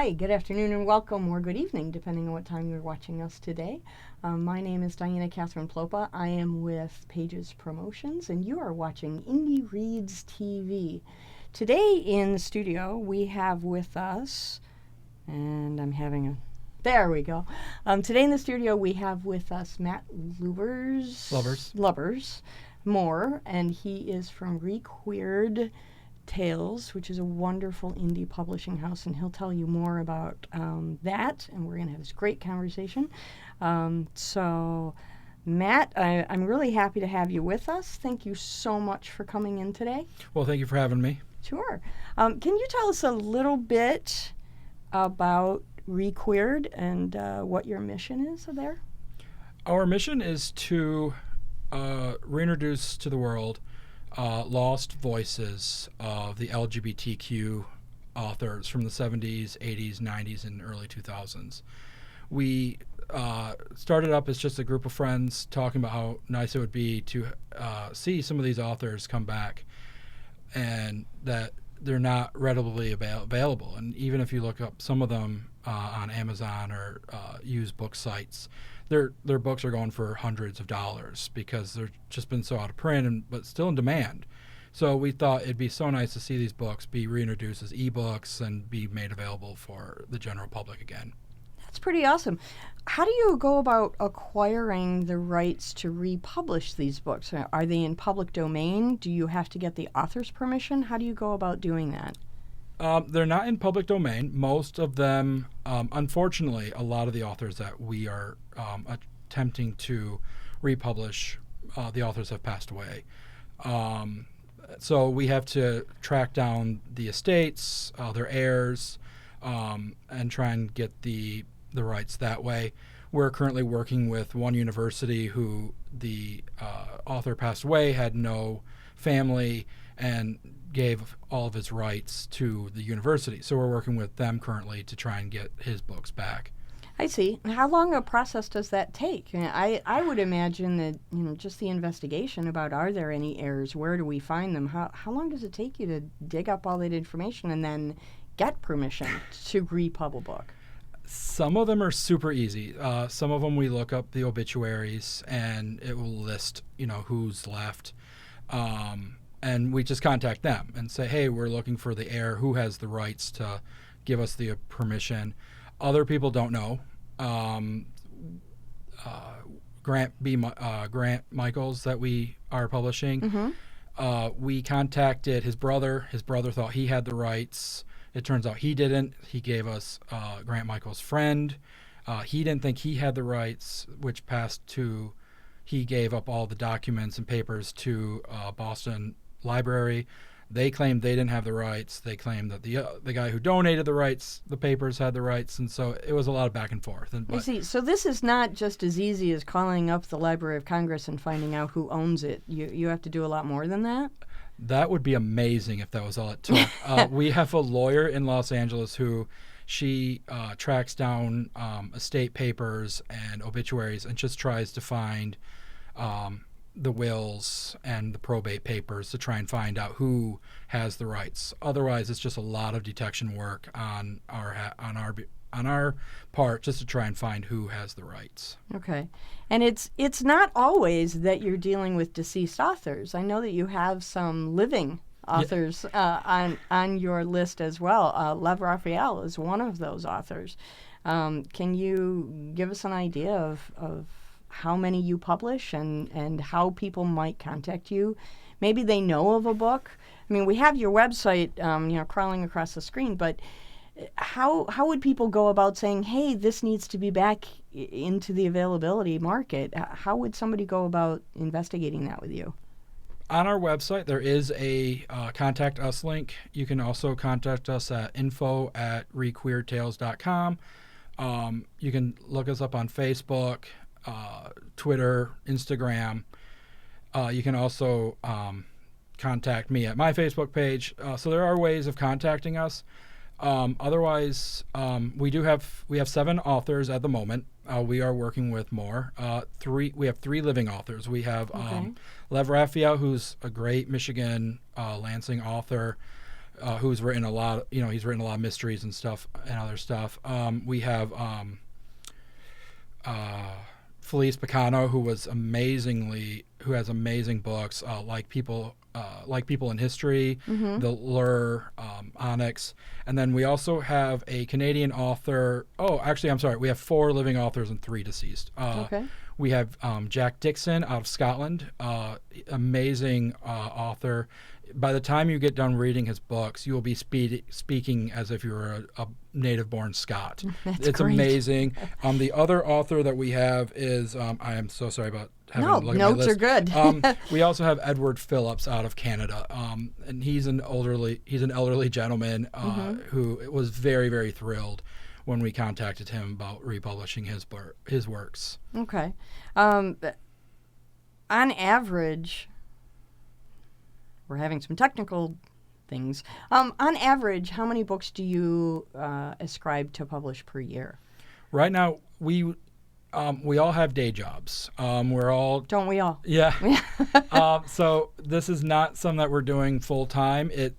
Hi, good afternoon and welcome, or good evening, depending on what time you're watching us today. My name is Diana Catherine Plopa. I am with Pages Promotions, and you are watching Indie Reads TV. Today in the studio, we have with us, and I'm having a, there we go. Today in the studio, we have with us Matt Lubbers-Moore, and he is from ReQueered Tales, which is a wonderful indie publishing house, and he'll tell you more about that, and we're going to have this great conversation. So, Matt, I'm really happy to have you with us. Thank you so much for coming in today. Well, thank you for having me. Sure. Can you tell us a little bit about ReQueered and what your mission is there? Our mission is to reintroduce to the world lost voices of the LGBTQ authors from the 70s, 80s, 90s, and early 2000s. We started up as just a group of friends talking about how nice it would be to see some of these authors come back, and that they're not readily available. And even if you look up some of them on Amazon or used book sites, their books are going for hundreds of dollars because they've just been so out of print, but still in demand. So we thought it'd be so nice to see these books be reintroduced as ebooks and be made available for the general public again. That's pretty awesome. How do you go about acquiring the rights to republish these books? Are they in public domain? Do you have to get the author's permission? How do you go about doing that? They're not in public domain. Most of them, unfortunately, a lot of the authors that we are attempting to republish, the authors have passed away. So we have to track down the estates, their heirs, and try and get the rights that way. We're currently working with one university who the author passed away, had no family, and gave all of his rights to the university. So we're working with them currently to try and get his books back. I see. How long a process does that take? I would imagine that just the investigation about are there any errors, where do we find them, how long does it take you to dig up all that information and then get permission to repub a book? Some of them are super easy. Some of them we look up the obituaries and it will list who's left. And we just contact them and say, hey, we're looking for the heir who has the rights to give us the permission. Other people don't know. Grant Michaels that we are publishing, we contacted his brother. His brother thought he had the rights. It turns out he didn't. He gave us Grant Michaels' friend. He didn't think he had the rights, which passed to, he gave up all the documents and papers to Boston Library. They claimed they didn't have the rights. They claimed that the guy who donated the rights, the papers, had the rights, and so it was a lot of back and forth. I see. So this is not just as easy as calling up the Library of Congress and finding out who owns it. You have to do a lot more than that? That would be amazing if that was all it took. We have a lawyer in Los Angeles who she tracks down estate papers and obituaries and just tries to find the wills and the probate papers to try and find out who has the rights. Otherwise, it's just a lot of detection work on our part just to try and find who has the rights. Okay. And it's not always that you're dealing with deceased authors. I know that you have some living authors on your list as well. Lev Raphael is one of those authors. Can you give us an idea of how many you publish and how people might contact you? Maybe they know of a book. I mean, we have your website, crawling across the screen, but how would people go about saying, hey, this needs to be back into the availability market? How would somebody go about investigating that with you? On our website, there is a contact us link. You can also contact us at info@requeeredtales.com. You can look us up on Facebook, Twitter, Instagram. You can also contact me at my Facebook page. So there are ways of contacting us. Otherwise, we have 7 authors at the moment. We are working with more. We have 3 living authors. We have Lev Raphael, who's a great Michigan Lansing author. who's written a lot. He's written a lot of mysteries and stuff and other stuff. We have Felice Picano, who has amazing books like People in History, The Lure, Onyx, and then we also have a Canadian author. Oh, actually, I'm sorry. We have 4 living authors and 3 deceased. Okay. We have Jack Dixon out of Scotland, amazing author. By the time you get done reading his books, you will be speaking as if you were a native-born Scot. It's great. Amazing. The other author that we have is I am so sorry about having to look at my notes list. are good. We also have Edward Phillips out of Canada, and he's an elderly gentleman who was very, very thrilled when we contacted him about republishing his works. Okay. On average, we're having some technical things. On average, how many books do you ascribe to publish per year? Right now, we all have day jobs. We're all... Don't we all? Yeah. So this is not something that we're doing full time. It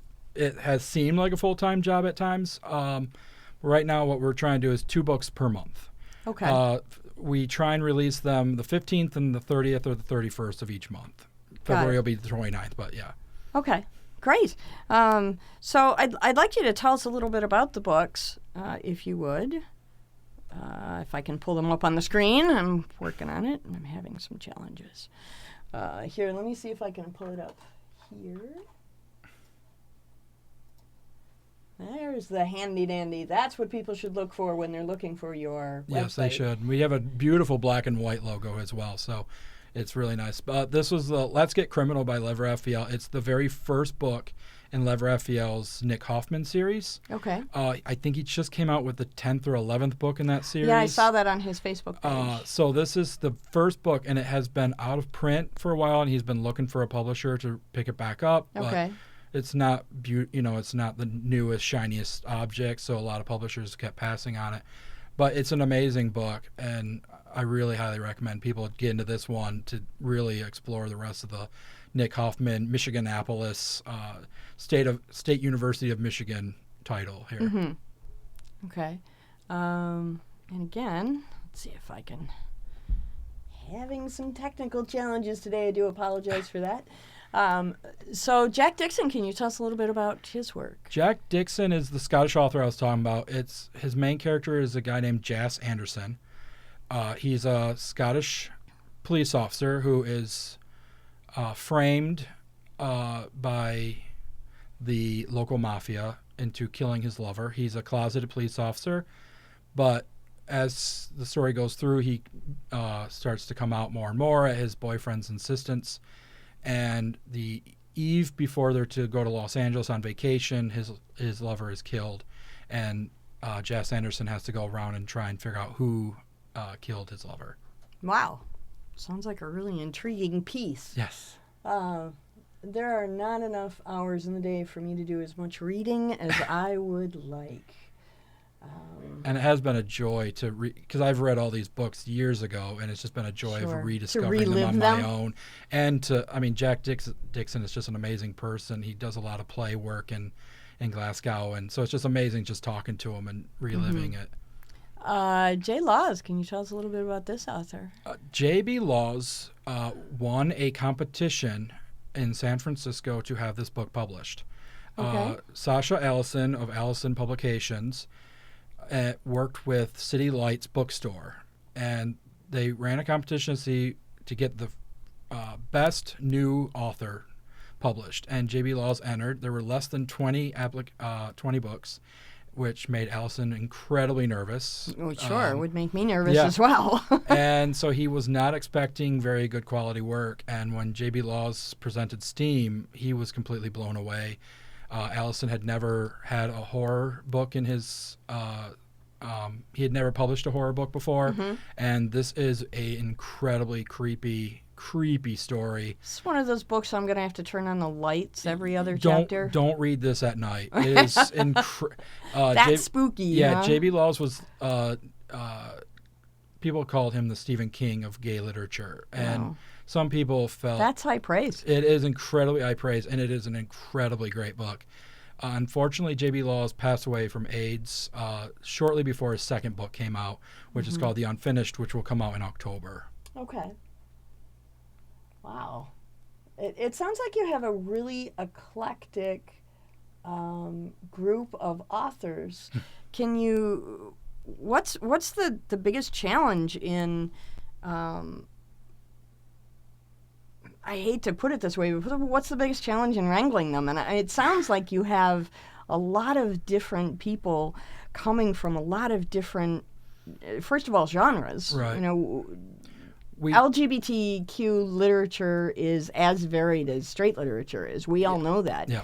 has seemed like a full-time job at times. Right now, what we're trying to do is 2 books per month. Okay. We try and release them the 15th and the 30th or the 31st of each month. February will be the 29th, but yeah. Okay, great. So I'd like you to tell us a little bit about the books, if you would. If I can pull them up on the screen. I'm working on it, and I'm having some challenges. Here, let me see if I can pull it up here. There's the handy-dandy. That's what people should look for when they're looking for your website. Yes, they should. We have a beautiful black and white logo as well, so it's really nice. This was the Let's Get Criminal by Lev Raphael. It's the very first book in Lev Raphael's Nick Hoffman series. Okay. I think he just came out with the 10th or 11th book in that series. Yeah, I saw that on his Facebook page. So this is the first book, and it has been out of print for a while, and he's been looking for a publisher to pick it back up. Okay. But it's not it's not the newest, shiniest object, so a lot of publishers kept passing on it. But it's an amazing book, and I really highly recommend people get into this one to really explore the rest of the Nick Hoffman, Michianapolis, State University of Michigan title here. Mm-hmm. Okay. And again, let's see if I can... Having some technical challenges today. I do apologize for that. So Jack Dixon, can you tell us a little bit about his work? Jack Dixon is the Scottish author I was talking about. His main character is a guy named Jas Anderson. He's a Scottish police officer who is framed by the local mafia into killing his lover. He's a closeted police officer, but as the story goes through, he starts to come out more and more at his boyfriend's insistence. And the eve before they're to go to Los Angeles on vacation, his lover is killed, and Jas Anderson has to go around and try and figure out who killed his lover. Wow. Sounds like a really intriguing piece. Yes. There are not enough hours in the day for me to do as much reading as I would like. And it has been a joy to read, because I've read all these books years ago, and it's just been a joy of rediscovering them on my own. And Jack Dixon is just an amazing person. He does a lot of play work in Glasgow, and so it's just amazing just talking to him and reliving it. J. Laws, can you tell us a little bit about this author? J.B. Laws won a competition in San Francisco to have this book published. Okay. Sasha Allison of Allison Publications worked with City Lights Bookstore, and they ran a competition to get the best new author published. And J.B. Laws entered. There were less than 20 books, which made Allison incredibly nervous. Oh, sure, it would make me nervous as well. And so he was not expecting very good quality work. And when J.B. Laws presented Steam, he was completely blown away. Allison had never had a horror book in his... he had never published a horror book before. Mm-hmm. And this is a incredibly creepy story. It's one of those books I'm going to have to turn on the lights every other chapter. Don't read this at night. It is That's spooky. Yeah, huh? J.B. Laws was... people called him the Stephen King of gay literature. And some people felt... That's high praise. It is incredibly high praise, and it is an incredibly great book. Unfortunately, J.B. Laws passed away from AIDS shortly before his second book came out, which is called The Unfinished, which will come out in October. Okay. Wow. It sounds like you have a really eclectic group of authors. Can you? What's the biggest challenge in? I hate to put it this way, but what's the biggest challenge in wrangling them? And it sounds like you have a lot of different people coming from a lot of different, first of all, genres. Right. You know, LGBTQ literature is as varied as straight literature is. We all know that. Yeah.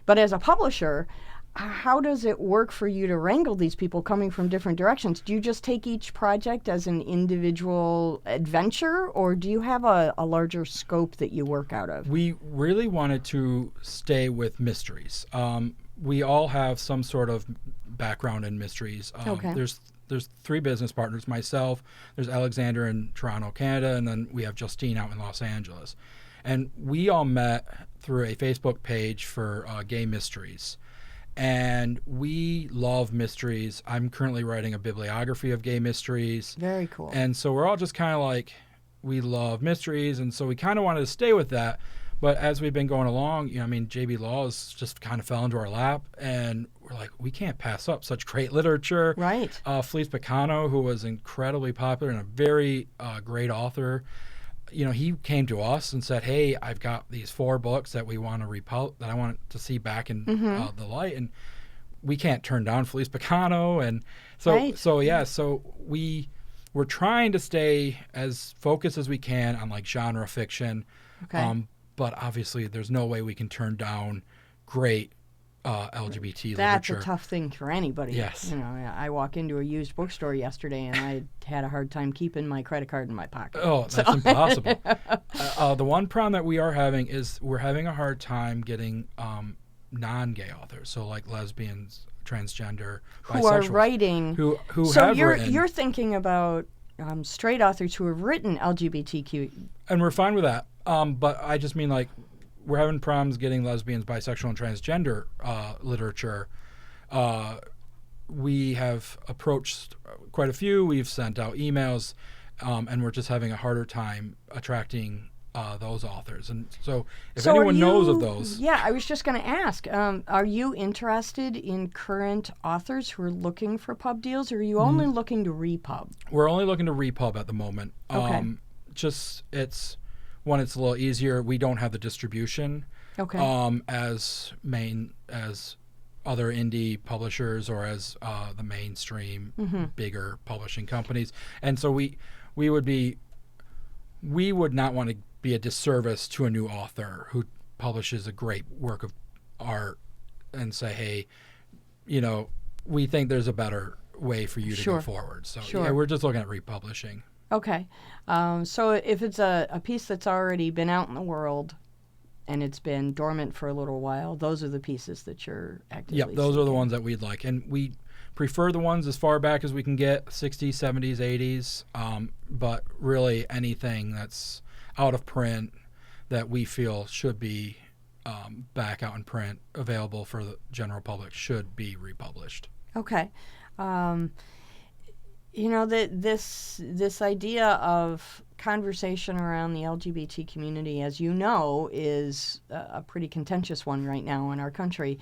But as a publisher, how does it work for you to wrangle these people coming from different directions? Do you just take each project as an individual adventure, or do you have a larger scope that you work out of? We really wanted to stay with mysteries. We all have some sort of background in mysteries. Okay. There's 3 business partners, myself, there's Alexander in Toronto, Canada, and then we have Justine out in Los Angeles. And we all met through a Facebook page for gay mysteries. And we love mysteries. I'm currently writing a bibliography of gay mysteries. Very cool. And so we're all just kind of like, we love mysteries. And so we kind of wanted to stay with that. But as we've been going along, J.B. Laws just kind of fell into our lap. And we're like, we can't pass up such great literature. Right. Felice Picano, who was incredibly popular and a very great author, he came to us and said, "Hey, I've got these 4 books that we want to that I want to see back in the light," and we can't turn down Felice Picano, and so right. so we're trying to stay as focused as we can on like genre fiction, but obviously there's no way we can turn down great LGBT That's literature. a tough thing for anybody. Yes. I walk into a used bookstore yesterday and I had a hard time keeping my credit card in my pocket. Oh, that's impossible. The one problem that we are having is we're having a hard time getting non-gay authors, so like lesbians, transgender, who are writing. Who so have written. You're thinking about straight authors who have written LGBTQ. And we're fine with that. But I just mean like, we're having problems getting lesbians, bisexual, and transgender literature. We have approached quite a few. We've sent out emails, and we're just having a harder time attracting those authors. And so if anyone knows of those. Yeah, I was just going to ask, are you interested in current authors who are looking for pub deals, or are you only looking to repub? We're only looking to repub at the moment. Okay. It's a little easier. We don't have the distribution as other indie publishers or as the mainstream bigger publishing companies, and so we would not want to be a disservice to a new author who publishes a great work of art and say, hey, we think there's a better way for you to go forward. So yeah, we're just looking at republishing. Okay. So if it's a piece that's already been out in the world and it's been dormant for a little while, those are the pieces that you're actively Yep, those seeking. are the ones that we'd like. And we prefer the ones as far back as we can get, 60s, 70s, 80s, but really anything that's out of print that we feel should be back out in print, available for the general public, should be republished. Okay. This idea of conversation around the LGBT community, as you know, is a pretty contentious one right now in our country,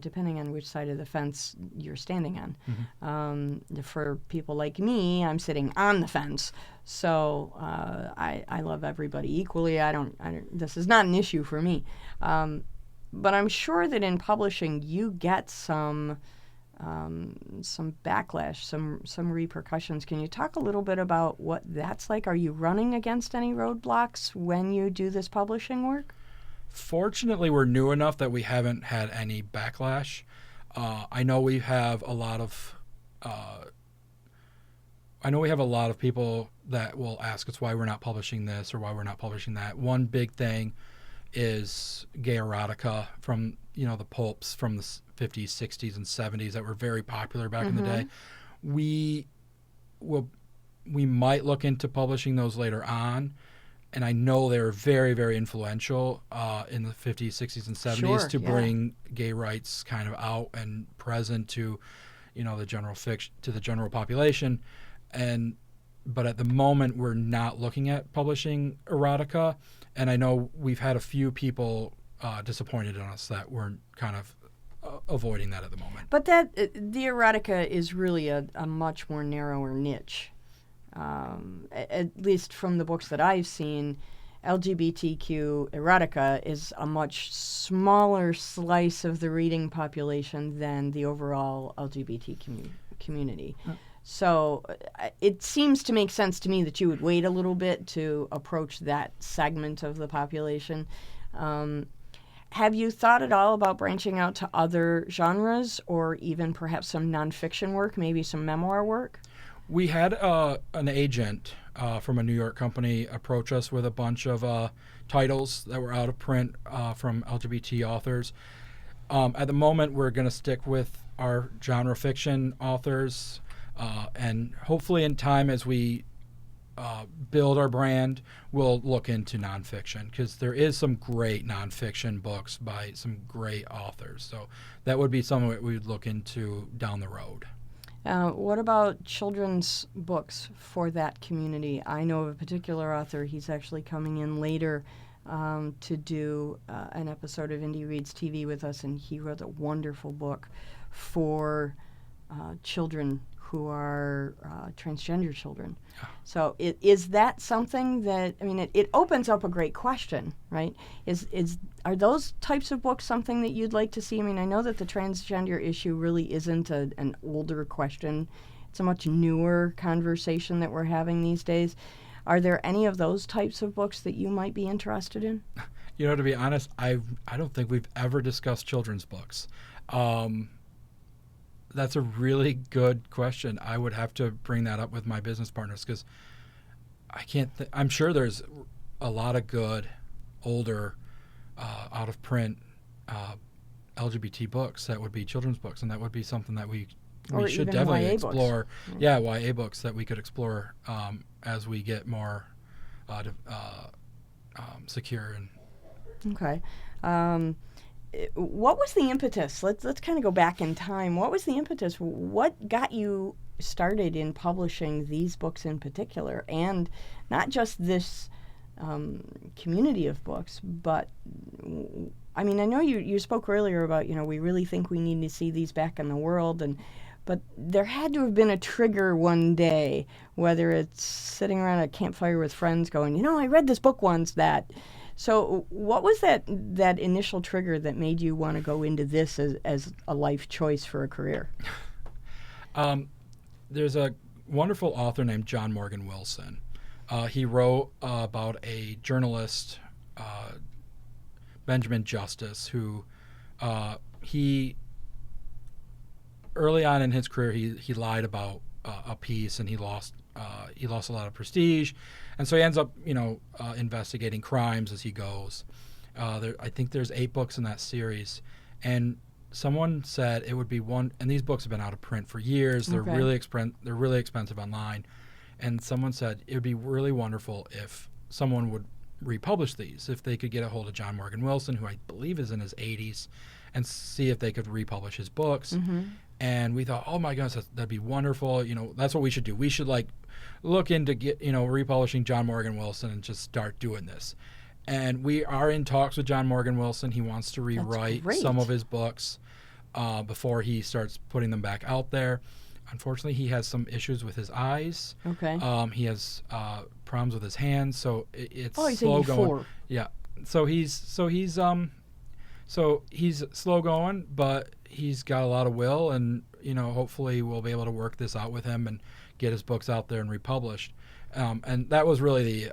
depending on which side of the fence you're standing on. Mm-hmm. For people like me, I'm sitting on the fence, so I love everybody equally. This is not an issue for me, but I'm sure that in publishing you get some backlash, some repercussions. Can you talk a little bit about what that's like? Are you running against any roadblocks when you do this publishing work? Fortunately, we're new enough that we haven't had any backlash. I know we have a lot of people that will ask us why we're not publishing this or why we're not publishing that. One big thing is gay erotica from the pulps from the 50s, 60s, and 70s that were very popular back in the day. We might look into publishing those later on. and I know they were very, very influential in the 50s, 60s, and 70s Sure, to yeah. bring gay rights kind of out and present to, the general fiction, to the general population. But at the moment, we're not looking at publishing erotica, and I know we've had a few people disappointed in us that we're kind of avoiding that at the moment. But the erotica is really a much more narrower niche. At least from the books that I've seen, LGBTQ erotica is a much smaller slice of the reading population than the overall LGBT community. So it seems to make sense to me that you would wait a little bit to approach that segment of the population. Have you thought at all about branching out to other genres or even perhaps some nonfiction work, maybe some memoir work? We had an agent from a New York company approach us with a bunch of titles that were out of print from LGBT authors. At the moment, we're going to stick with our genre fiction authors, and hopefully in time as we build our brand, we'll look into nonfiction, because there is some great nonfiction books by some great authors. So that would be something that we would look into down the road. What about children's books for that community? I know of a particular author. He's actually coming in later to do an episode of Indie Reads TV with us, and he wrote a wonderful book for children who are transgender children. So is that something that, I mean, it opens up a great question, right? Are those types of books something that you'd like to see? I mean, I know that the transgender issue really isn't an older question. It's a much newer conversation that we're having these days. Are there any of those types of books that you might be interested in? To be honest, I don't think we've ever discussed children's books. That's a really good question. I would have to bring that up with my business partners, because I can't. I'm sure there's a lot of good, older, out of print LGBT books that would be children's books, and that would be something that we should definitely YA explore. Books. Yeah, YA books that we could explore as we get more secure. Okay. What was the impetus? Let's kind of go back in time. What was the impetus? What got you started in publishing these books in particular, and not just this community of books, but I mean, I know you spoke earlier about, we really think we need to see these back in the world, but there had to have been a trigger one day, whether it's sitting around a campfire with friends going, I read this book once that. So what was that initial trigger that made you want to go into this as a life choice for a career? There's a wonderful author named John Morgan Wilson. He wrote about a journalist, Benjamin Justice, who he early on in his career he lied about a piece, and he lost a lot of prestige, and so he ends up investigating crimes as he goes. I think there's 8 books in that series, and someone said it would be one, and these books have been out of print for years. They're Okay. really expensive online, and someone said it would be really wonderful if someone would republish these, if they could get a hold of John Morgan Wilson, who I believe is in his 80s, and see if they could republish his books. Mm-hmm. And we thought, oh my gosh, that'd be wonderful. That's what we should do. We should look into republishing John Morgan Wilson and just start doing this. And we are in talks with John Morgan Wilson. He wants to rewrite some of his books before he starts putting them back out there. Unfortunately, he has some issues with his eyes. Okay. He has problems with his hands, so it's he's slow 84. going. Yeah. So he's slow going, but he's got a lot of will, and hopefully we'll be able to work this out with him and get his books out there and republished. And that was really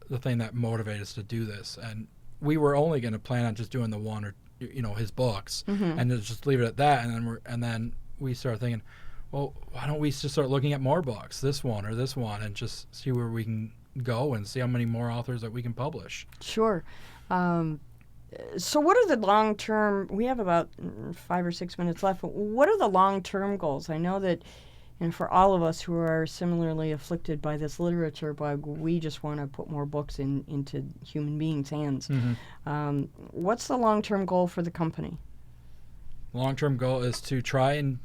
the thing that motivated us to do this. And we were only going to plan on just doing the one or his books, Mm-hmm. and just leave it at that. And then we started thinking, well, why don't we just start looking at more books, this one, and just see where we can go and see how many more authors that we can publish. Sure. So what are the long-term, we have about 5 or 6 minutes left, what are the long-term goals? I know that And for all of us who are similarly afflicted by this literature bug, we just want to put more books into human beings' hands. What's the long-term goal for the company? Long-term goal is to try and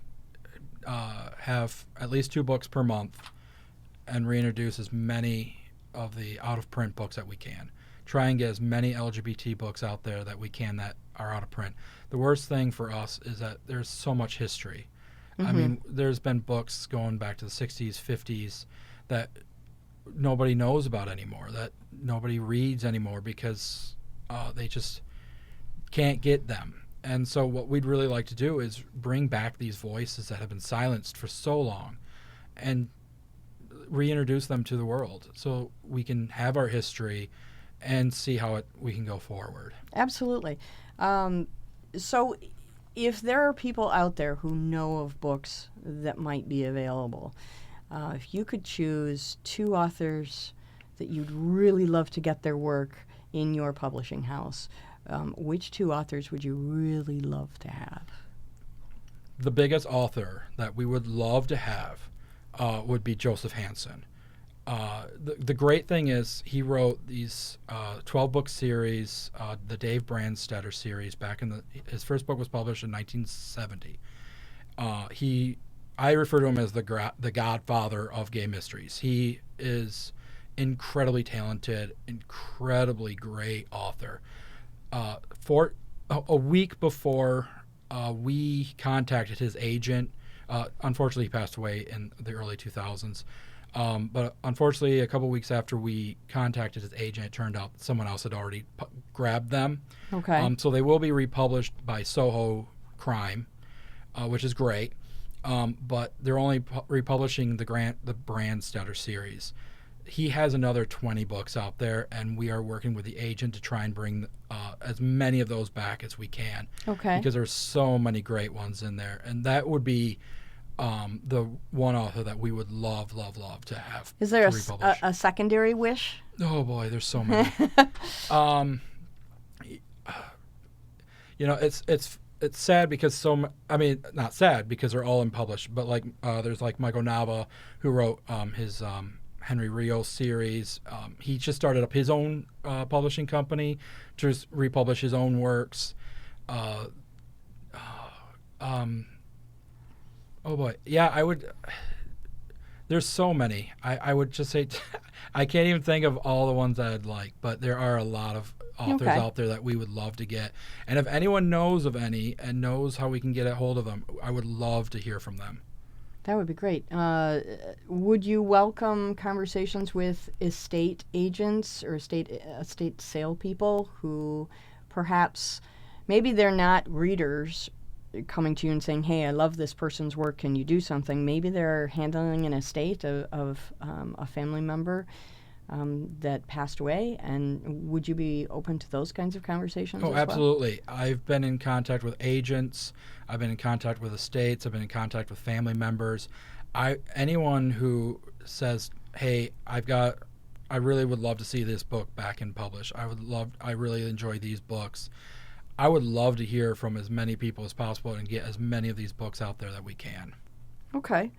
have at least 2 books per month and reintroduce as many of the out-of-print books that we can. Try and get as many LGBT books out there that we can that are out of print. The worst thing for us is that there's so much history. I mean, there's been books going back to the 60s, 50s that nobody knows about anymore, that nobody reads anymore because they just can't get them. And so what we'd really like to do is bring back these voices that have been silenced for so long and reintroduce them to the world so we can have our history and see how we can go forward. Absolutely. So if there are people out there who know of books that might be available, if you could choose 2 authors that you'd really love to get their work in your publishing house, which 2 authors would you really love to have? The biggest author that we would love to have would be Joseph Hansen. The great thing is he wrote these 12-book series, the Dave Brandstetter series. His first book was published in 1970. I refer to him as the godfather of gay mysteries. He is incredibly talented, incredibly great author. For a week before we contacted his agent, unfortunately he passed away in the early 2000s. But unfortunately, a couple weeks after we contacted his agent, it turned out someone else had already grabbed them. Okay. So they will be republished by Soho Crime, which is great. But they're only republishing the Brandstetter series. He has another 20 books out there, and we are working with the agent to try and bring as many of those back as we can. Okay. Because there's so many great ones in there, and that would be the one author that we would love to have. Is there republish. a secondary wish? Oh boy, there's so many. It's sad because not sad because they're all unpublished, but there's Michael Nava who wrote his Henry Rios series. He just started up his own publishing company to republish his own works. Oh boy, yeah, I would. There's so many. I would just say I can't even think of all the ones that I'd like, but there are a lot of authors out there that we would love to get. And if anyone knows of any and knows how we can get a hold of them, I would love to hear from them. That would be great. Would you welcome conversations with estate agents or estate sale people who perhaps maybe they're not readers coming to you and saying, hey, I love this person's work, can you do something? Maybe they're handling an estate of a family member that passed away, and would you be open to those kinds of conversations as well? Absolutely. I've been in contact with agents, I've been in contact with estates, I've been in contact with family members. Anyone who says, hey, I really would love to see this book back and published. I really enjoy these books. I would love to hear from as many people as possible and get as many of these books out there that we can. Okay.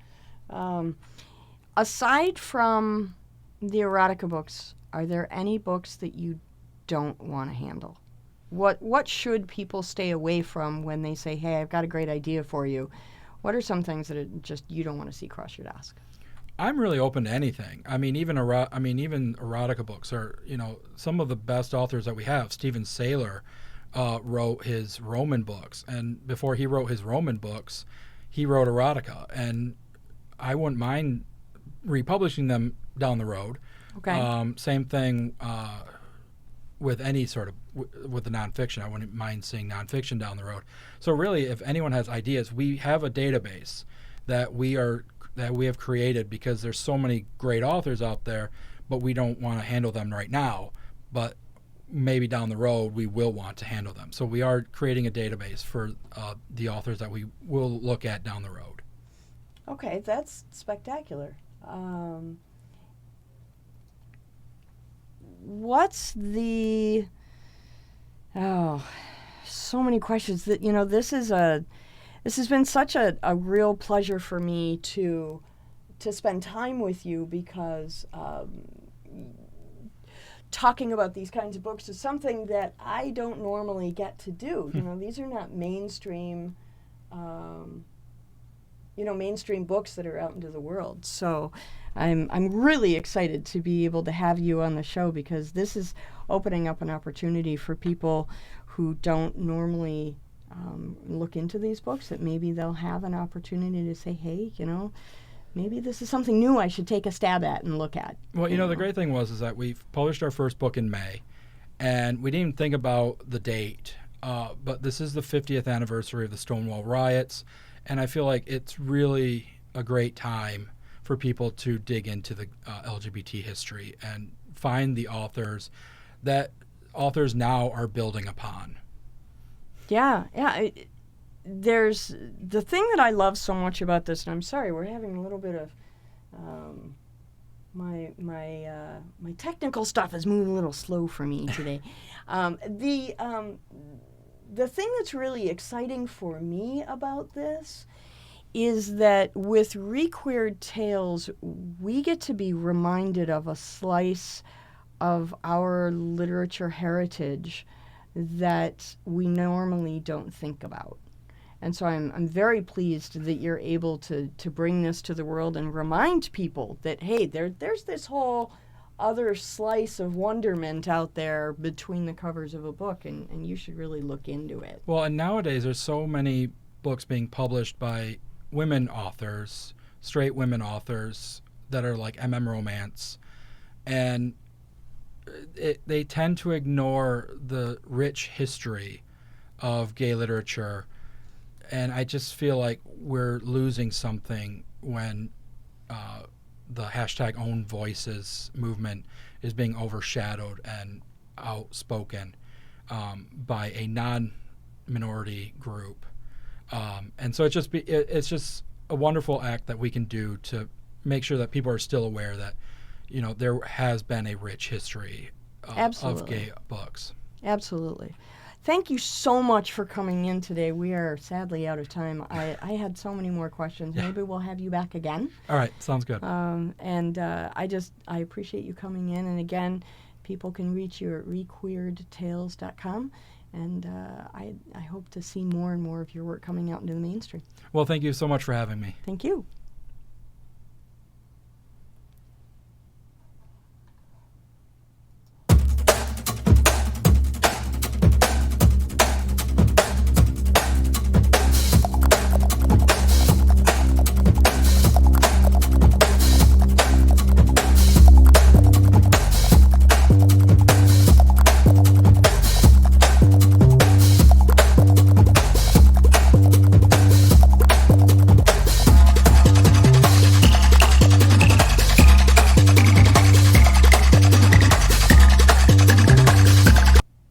Aside from the erotica books, are there any books that you don't want to handle? What should people stay away from when they say, hey, I've got a great idea for you? What are some things that are just you don't want to see cross your desk? I'm really open to anything. Even erotica books are, some of the best authors that we have. Stephen Saylor wrote his Roman books, and before he wrote his Roman books, he wrote erotica, and I wouldn't mind republishing them down the road. Okay. Same thing with any sort of with the nonfiction. I wouldn't mind seeing nonfiction down the road. So really, if anyone has ideas, we have a database that we have created because there's so many great authors out there, but we don't want to handle them right now. But maybe down the road we will want to handle them. So we are creating a database for the authors that we will look at down the road. Okay, that's spectacular. What's the... Oh, so many questions. This is This has been such a real pleasure for me to spend time with you, because talking about these kinds of books is something that I don't normally get to do. These are not mainstream, mainstream books that are out into the world. So I'm really excited to be able to have you on the show, because this is opening up an opportunity for people who don't normally look into these books, that maybe they'll have an opportunity to say, hey, maybe this is something new I should take a stab at and look at. Well, the great thing is that we've published our first book in May, and we didn't even think about the date, but this is the 50th anniversary of the Stonewall riots, and I feel like it's really a great time for people to dig into the LGBT history and find the authors that authors now are building upon. Yeah. There's the thing that I love so much about this, and I'm sorry, we're having a little bit of my technical stuff is moving a little slow for me today. The thing that's really exciting for me about this is that with ReQueered Tales, we get to be reminded of a slice of our literature heritage that we normally don't think about. And so I'm very pleased that you're able to bring this to the world and remind people that, hey, there's this whole other slice of wonderment out there between the covers of a book, and you should really look into it. Well, and nowadays there's so many books being published by women authors, straight women authors, that are like romance, and they tend to ignore the rich history of gay literature. And I just feel like we're losing something when the hashtag Own Voices movement is being overshadowed and outspoken by a non-minority group. And so it's just a wonderful act that we can do to make sure that people are still aware that, there has been a rich history of gay books. Absolutely. Thank you so much for coming in today. We are sadly out of time. I had so many more questions. Yeah. Maybe we'll have you back again. All right. Sounds good. I appreciate you coming in. And again, people can reach you at requeeredtales.com. And I hope to see more and more of your work coming out into the mainstream. Well, thank you so much for having me. Thank you.